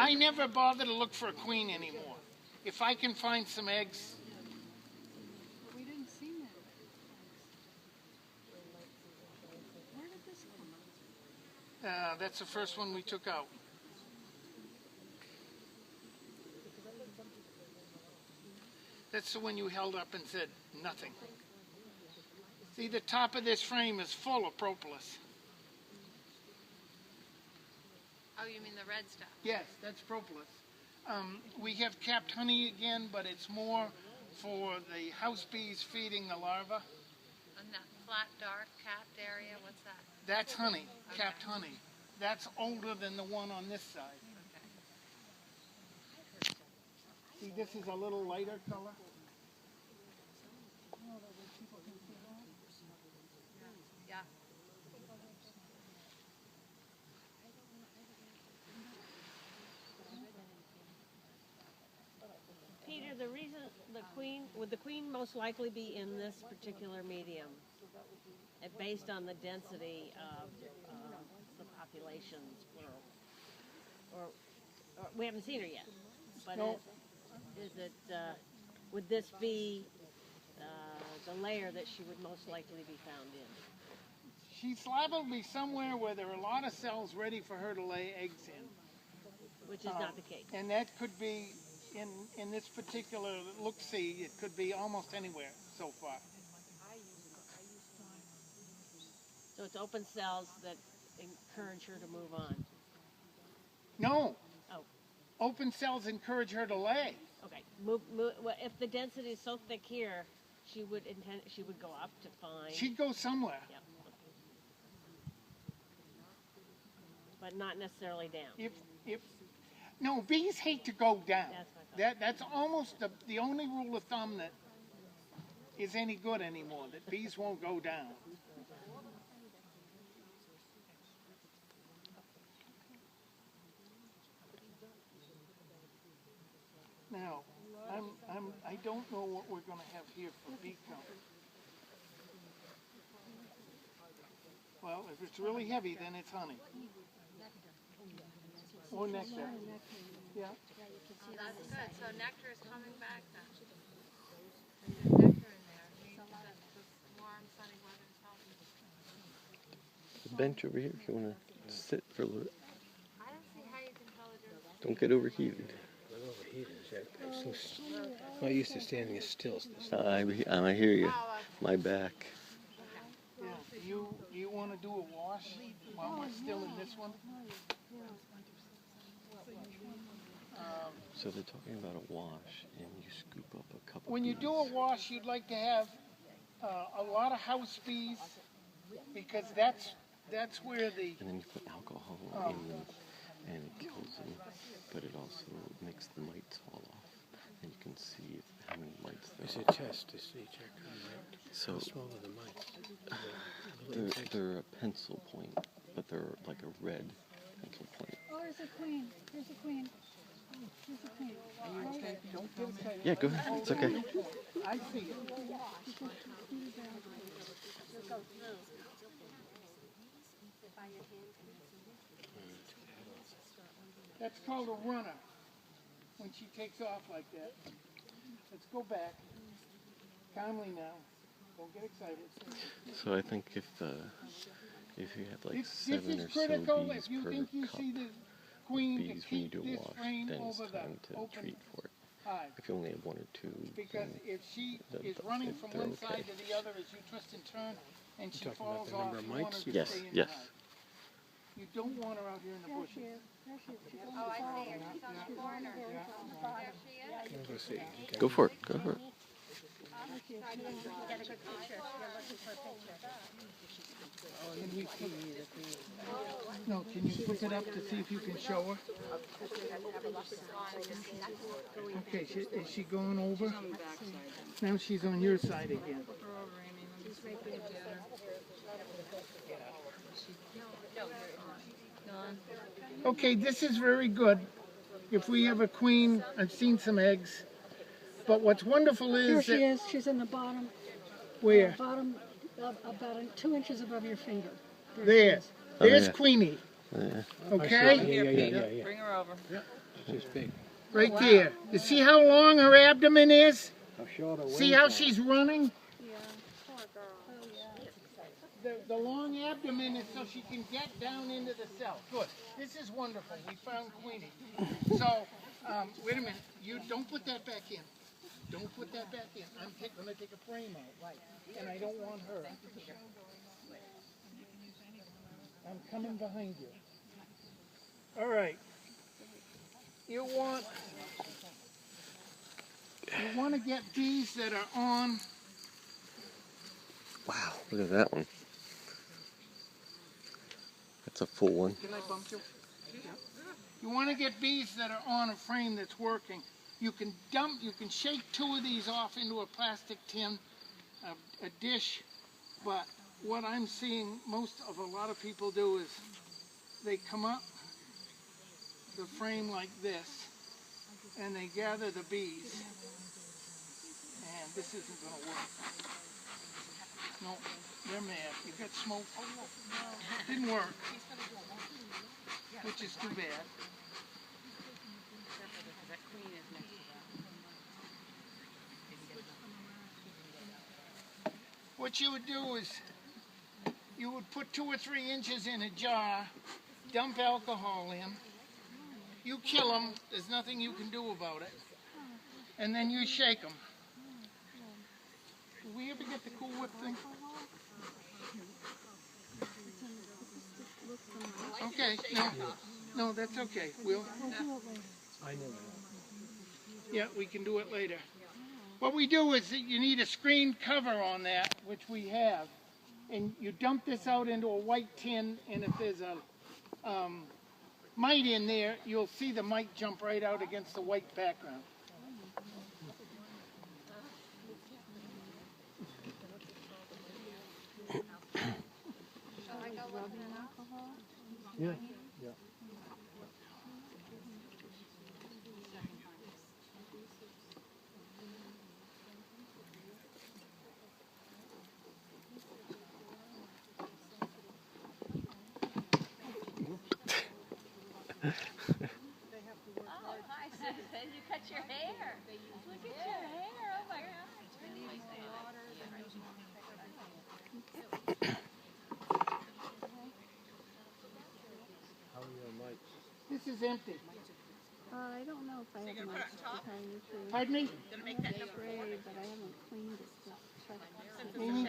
I never bother to look for a queen anymore. If I can find some eggs. We didn't see that. Where did this come out? That's the first one we took out. That's the one you held up and said, nothing. See, the top of this frame is full of propolis. Oh, you mean the red stuff? Yes, that's propolis. We have capped honey again, but it's more for the house bees feeding the larvae. And that flat, dark, capped area, what's that? That's honey, capped honey. That's older than the one on this side. Okay. See, this is a little lighter color. Yeah. Peter, the reason would the queen most likely be in this particular medium, based on the density of the populations, or we haven't seen her yet, but No. would this be the layer that she would most likely be found in? She's liable to be somewhere where there are a lot of cells ready for her to lay eggs in. Which is not the case. And that could be, in this particular look-see, it could be almost anywhere so far. So it's open cells that encourage her to move on. No. Oh. Open cells encourage her to lay. Okay. Well, if the density is so thick here, she would go up to find. She'd go somewhere. Yeah. But not necessarily down. No, bees hate to go down. That's what I thought. That's almost the only rule of thumb that is any good anymore, that bees won't go down. Now, I don't know what we're going to have here for bee count. Well, if it's really heavy, then it's honey. Or nectar. Yeah. Oh, that's good. So nectar is coming back then. There's nectar in there. Means that the warm, sunny weather is helping. The bench over here if you want to sit for a little bit. I don't see how you can tell the difference. Don't get overheated. I'm overheated. I'm not used to standing as still as this. I hear you. My back. Yeah. Do you want to do a wash while we're still in this one? So they're talking about a wash, and you scoop up a couple. When you do a wash, you'd like to have a lot of house bees, because that's where the... And then you put alcohol in them, and it kills them, but it also makes the mites fall off, and you can see how many mites there It's are. a test to see, check So how small are the mites. they're a pencil point, but they're like a red pencil point. Oh, there's a queen. There's a queen. There's a queen. Okay, don't get excited. Yeah, go ahead. It's okay. I see it. That's called a runner, when she takes off like that. Let's go back. Calmly now. Don't get excited. So I think if you have like This 7 is or so critical. bees If you per think you cup see the of queen to bees when you keep do a this wash, frame then it's over the time to open treat for it. hive. If you only have 1 or 2, Because then if she then is running from they're one okay. side to the other as you twist and turn, and she You're talking about falls the off, number of you want her mites? to Yes, stay in yes. the hive. You don't want her out here in the There she bushes. is. There she is. She's on Oh, the I see bottom. her. She's on the corner. There she is. There she is. I'm going to see. Go for it. Go for it. Can we put, no, can you flip it up to see if you can show her? Okay, is she going over? Now she's on your side again. Okay, this is very good. If we have a queen, I've seen some eggs. But what's wonderful Here is she that... is. She's in the bottom. Where? Bottom, about 2 inches above your finger. There she There. is. There's yeah. Queenie. Yeah. Okay? Yeah. Bring her over. She's big. Right there. You see how long her abdomen is? How short her See how she's running? The long abdomen is so she can get down into the cell. Good. This is wonderful. We found Queenie. So, wait a minute. You don't put that back in. Don't put that back in. I'm going to take a frame out. And I don't want her. I'm coming behind you. All right. You want to get bees that are on. Wow, look at that one. That's a full one. Can I bump you? Yeah. You want to get bees that are on a frame that's working. You can shake 2 of these off into a plastic tin, a dish, but what I'm seeing a lot of people do is they come up the frame like this and they gather the bees. And this isn't going to work. No, they're mad. You got smoke. Didn't work. Which is too bad. What you would do is you would put 2 or 3 inches in a jar, dump alcohol in, you kill them, there's nothing you can do about it, and then you shake them. Did we ever get the Cool Whip thing? Okay, no, that's okay. I know. Yeah, we can do it later. What we do is that you need a screen cover on that, which we have, and you dump this out into a white tin, and if there's a mite in there, you'll see the mite jump right out against the white background. Yeah. Hi, Susan. You cut your hair. Look at your hair. Oh, my God. How are your lights? This is empty. I don't know if I have much to tell you to Pardon me? spray, but I haven't cleaned it. So check Amy?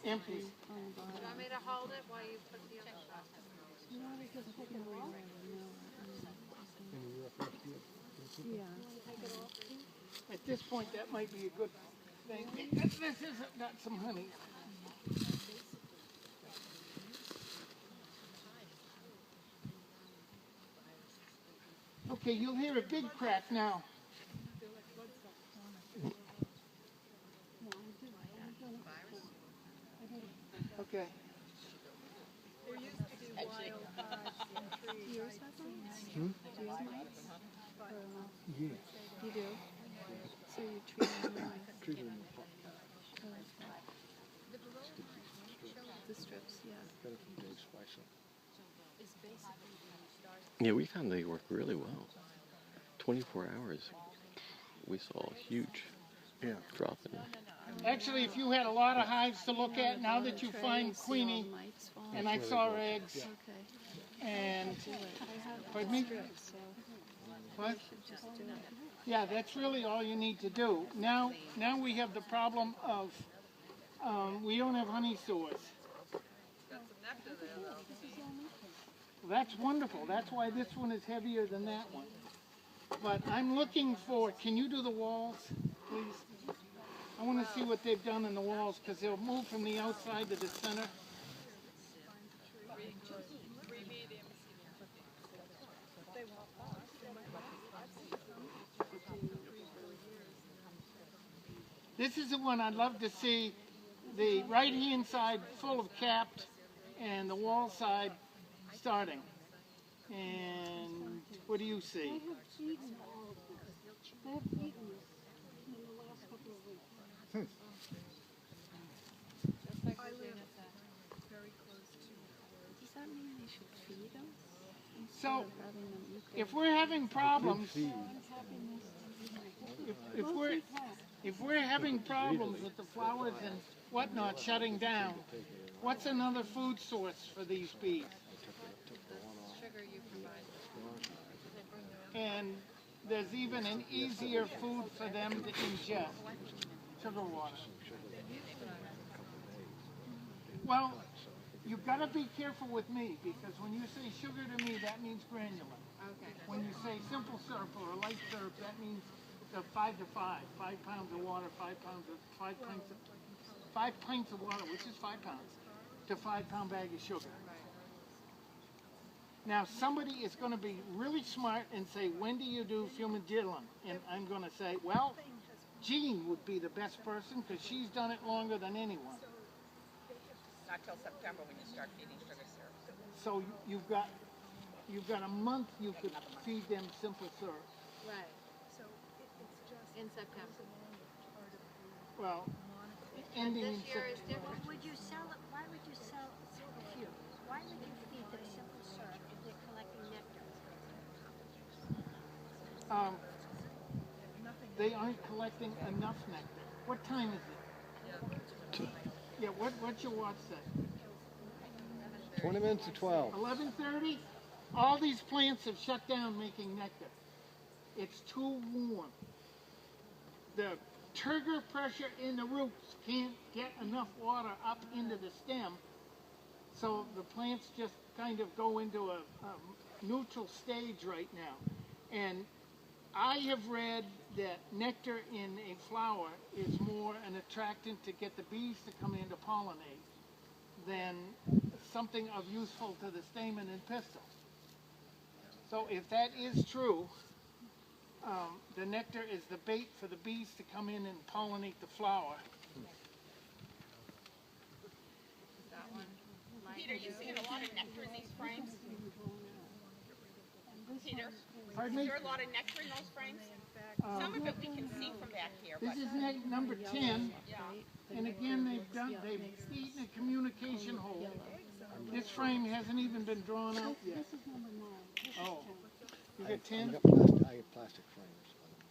Empty. on the You bottom. want me to hold it while you put the other stuff? You know, because I can roll it. Yeah. At this point, that might be a good thing. This has got some honey. Okay, you'll hear a big crack now. Okay. Do yours have lights? Do you have lights? Yeah. You do? So you treat them like Treating them hot. the strips, yeah. Better from Dave's Spicer. Yeah, we found they work really well. 24 hours, we saw a huge drop in it. Actually, if you had a lot of hives to look at, now that you find Queenie, and I saw eggs, Okay. and, I have pardon me? strips, so What? just do it. Yeah, that's really all you need to do. Now we have the problem of, we don't have honey sores. That's wonderful. That's why this one is heavier than that one. But I'm looking for, can you do the walls, please? I want to see what they've done in the walls, because they'll move from the outside to the center. This is the one I'd love to see, the right-hand side full of capped, and the wall side starting. And what do you see? I have eaten all of this. I have eaten this in the last couple of weeks. Does that mean they should feed them? So, if we're having problems, if we're having problems with the flowers and whatnot shutting down, what's another food source for these bees? Sugar you provide. And there's even an easier food for them to ingest, sugar water. Well, you've got to be careful with me, because when you say sugar to me, that means granular. Okay. When you say simple syrup or light syrup, that means the 5 to 5, 5 pounds of water, 5 pints of water, which is 5 pounds, to 5 pound bag of sugar. Now, somebody is going to be really smart and say, when do you do fumigillin? And I'm going to say, well, Jean would be the best person because she's done it longer than anyone. Not till September when you start feeding sugar syrup. So you've got a month you could feed them simple syrup. Right. In September. Well, And ending in this year is September. different. Would you sell it? Why would you sell? Why would you feed them simple syrup if they're collecting nectar? They aren't collecting enough nectar. What time is it? Yeah, what's your watch say? 20 minutes to 12. 11:30? All these plants have shut down making nectar. It's too warm. The turgor pressure in the roots can't get enough water up into the stem, so the plants just kind of go into a neutral stage right now. And I have read that nectar in a flower is more an attractant to get the bees to come in to pollinate than something of useful to the stamen and pistil. So if that is true, the nectar is the bait for the bees to come in and pollinate the flower. That one. Peter, you seeing a lot of nectar in these frames? Peter, Pardon is me? there a lot of nectar in those frames? Some of it we can see from back here, This but is number 10, yeah. and again they've eaten a communication hole. This frame hasn't even been drawn out yet. This is number 9. Oh, you got I 10? got plastic frames.